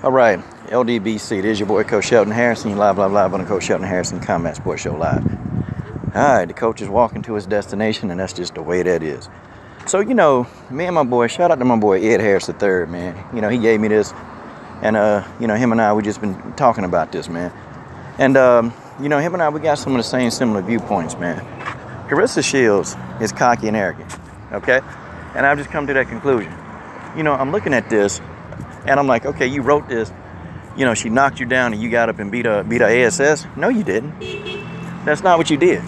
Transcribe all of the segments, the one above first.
All right, LDBC, this is your boy Coach Shelton Harrison. You live on the Coach Shelton Harrison Combat Sports Show live. All right, the coach is walking to his destination, and that's just the way that is. So, me and my boy, shout out to my boy Ed Harris III, man. He gave me this, and, him and I, we just been talking about this, man. And, him and I, we got some of the same similar viewpoints, man. Claressa Shields is cocky and arrogant, okay? And I've just come to that conclusion. I'm looking at this, and I'm like, okay, you wrote this. She knocked you down and you got up and beat her ASS. No, you didn't. That's not what you did.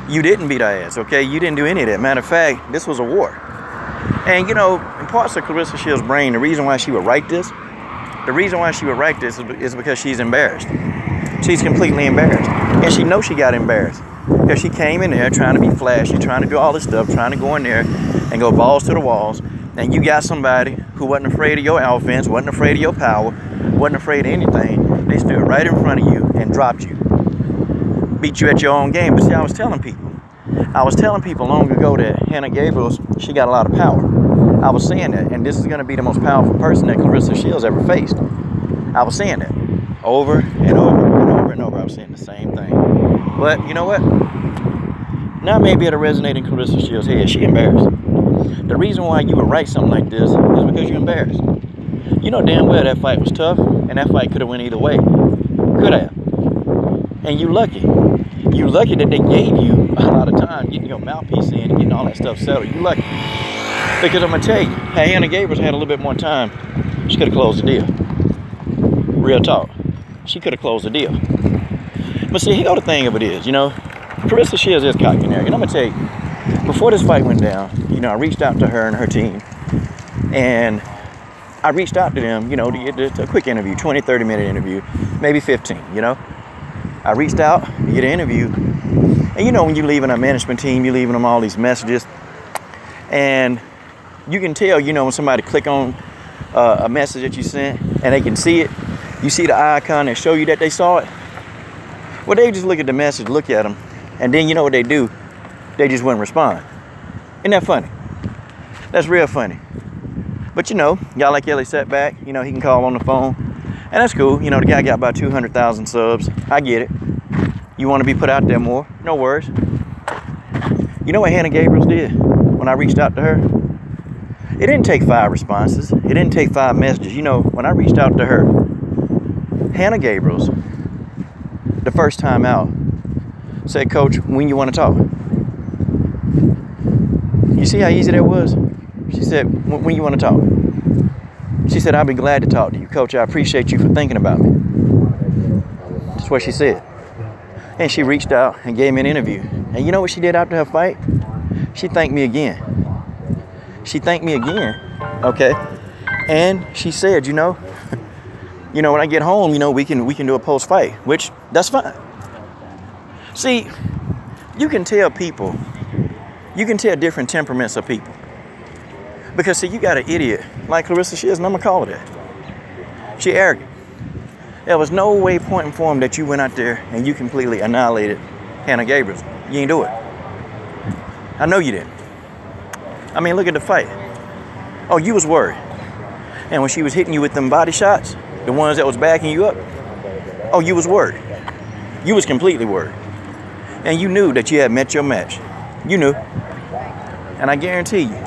You didn't beat her ass, okay? You didn't do any of that. Matter of fact, this was a war. And, in parts of Claressa Shields' brain, the reason why she would write this is because she's embarrassed. She's completely embarrassed. And she knows she got embarrassed. Because she came in there trying to be flashy, trying to do all this stuff, trying to go in there and go balls to the walls. And you got somebody who wasn't afraid of your offense, wasn't afraid of your power, wasn't afraid of anything. They stood right in front of you and dropped you. Beat you at your own game. But see, I was telling people long ago that Hannah Gabriels, she got a lot of power. I was saying that. And this is going to be the most powerful person that Claressa Shields ever faced. I was saying that. Over and over and over and over. I was saying the same thing. But you know what? Now maybe it'll resonate in Claressa Shields' head. She embarrassed. The reason why you would write something like this is because you're embarrassed. You know damn well that fight was tough, and that fight could have went either way. Could have. And you lucky. You lucky that they gave you a lot of time getting your mouthpiece in and getting all that stuff settled. You lucky. Because I'm going to tell you, had Hannah Gabriels had a little bit more time, she could have closed the deal. Real talk. She could have closed the deal. But see, here go the thing of it is, Claressa Shields is cocky and arrogant. I'm going to tell you, before this fight went down, I reached out to her and her team. And I reached out to them, to get a quick interview, 20, 30-minute interview, maybe 15, I reached out to get an interview. And when you're leaving a management team, you're leaving them all these messages. And you can tell, when somebody click on a message that you sent and they can see it, you see the icon that show you that they saw it. Well, they just look at the message, look at them, and then you know what they do? They just wouldn't respond. Isn't that funny? That's real funny. But y'all like Ellie Setback, he can call on the phone. And that's cool. The guy got about 200,000 subs. I get it. You want to be put out there more? No worries. You know what Hannah Gabriels did when I reached out to her? It didn't take 5 responses. It didn't take 5 messages. When I reached out to her, Hannah Gabriels, the first time out, said, Coach, when you want to talk? You see how easy that was? She said, when you want to talk? She said, I'll be glad to talk to you. Coach, I appreciate you for thinking about me. That's what she said. And she reached out and gave me an interview. And you know what she did after her fight? She thanked me again. She thanked me again, okay? And she said, when I get home, we can do a post-fight, which, that's fine. See, you can tell different temperaments of people. Because, see, you got an idiot like Claressa Shields, and I'm going to call her that. She arrogant. There was no way, point, and form that you went out there and you completely annihilated Hannah Gabriels. You ain't do it. I know you didn't. I mean, look at the fight. Oh, you was worried. And when she was hitting you with them body shots, the ones that was backing you up, oh, you was worried. You was completely worried. And you knew that you had met your match. You knew. And I guarantee you,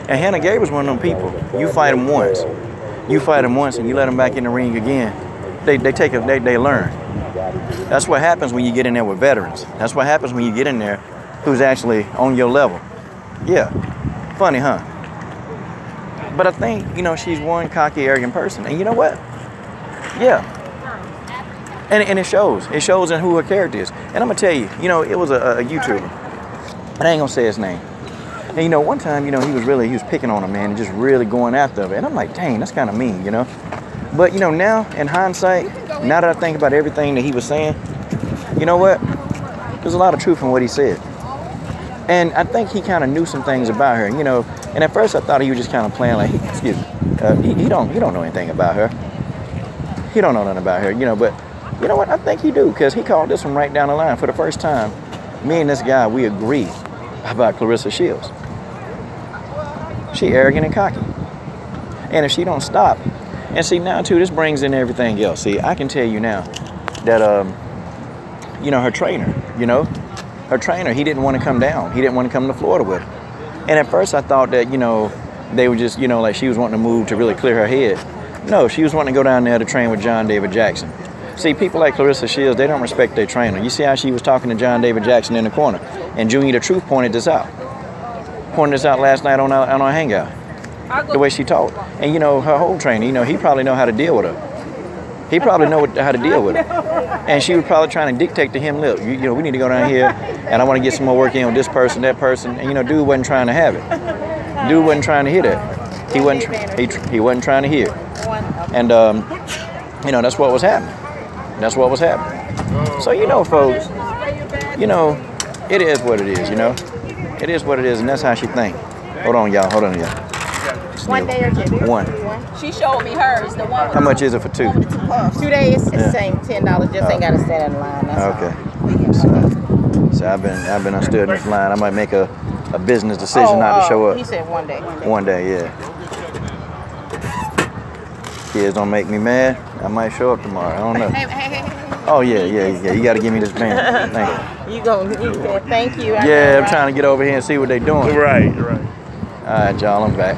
and Hannah Gabriels was one of them people. You fight them once. And you let them back in the ring again. They learn. That's what happens when you get in there with veterans. That's what happens when you get in there who's actually on your level. Yeah. Funny, huh? But I think, she's one cocky, arrogant person. And you know what? Yeah. And it shows. It shows in who her character is. And I'm going to tell you, it was a YouTuber. And I ain't going to say his name. And, one time, he was picking on a man and just really going after her. And I'm like, dang, that's kind of mean, But, now, in hindsight, now that I think about everything that he was saying, you know what? There's a lot of truth in what he said. And I think he kind of knew some things about her, And at first I thought he was just kind of playing like, he don't know anything about her. He don't know nothing about her, But you know what? I think he do, because he called this one right down the line. For the first time, me and this guy, we agree about Claressa Shields. She arrogant and cocky. And if she don't stop And see, now, too, this brings in everything else. See, I can tell you now that, you know, her trainer, he didn't want to come down. He didn't want to come to Florida with her. And at first I thought that, you know, they were just, you know, like she was wanting to move to really clear her head. No, she was wanting to go down there to train with John David Jackson. See, people like Claressa Shields, they don't respect their trainer. You see how she was talking to John David Jackson in the corner. And Junior the Truth pointed this out. Pointed this out last night on our hangout. The way she talked. And, you know, her whole trainer, you know, he probably know how to deal with her. He probably know how to deal with her. And she was probably trying to dictate to him, look, you know, we need to go down here, and I want to get some more work in with this person, that person. And, you know, dude wasn't trying to have it. Dude wasn't trying to hear that. He wasn't trying to hear it. And, you know, that's what was happening. That's what was happening. So, you know, folks, you know, it is what it is, you know. It is what it is, and that's how she think. Hold on, y'all. Hold on, y'all. One day or two? One. She showed me hers, the one with How much is it for two? 2 2 days, it's the same, $10. Just ain't gotta stand in line. That's Okay. So I've been stood in this line. I might make a business decision not to show up. He said one day. One day, yeah. Kids don't make me mad. I might show up tomorrow. I don't know. Hey. Oh yeah. You got to give me this pen. Thank You thank you. Yeah, I'm trying to get over here and see what they're doing. Right. All right, y'all, I'm back.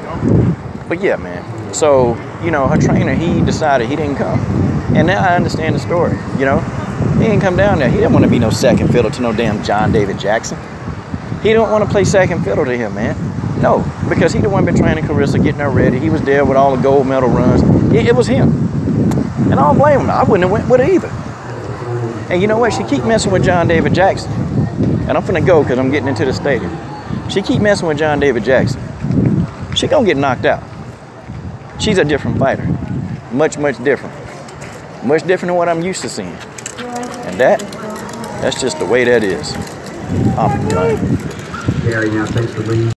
But yeah, man. So, you know, her trainer, he decided he didn't come. And now I understand the story, you know. He didn't come down there. He didn't want to be no second fiddle to no damn John David Jackson. He didn't want to play second fiddle to him, man. No, because he the one been training Claressa, getting her ready. He was there with all the gold medal runs. It was him. And I don't blame him. I wouldn't have went with her either. And you know what? She keep messing with John David Jackson. And I'm finna go because I'm getting into the stadium. She keep messing with John David Jackson. She gonna get knocked out. She's a different fighter. Much different. Much different than what I'm used to seeing. And that's just the way that is. I'm done. Gary now takes the lead.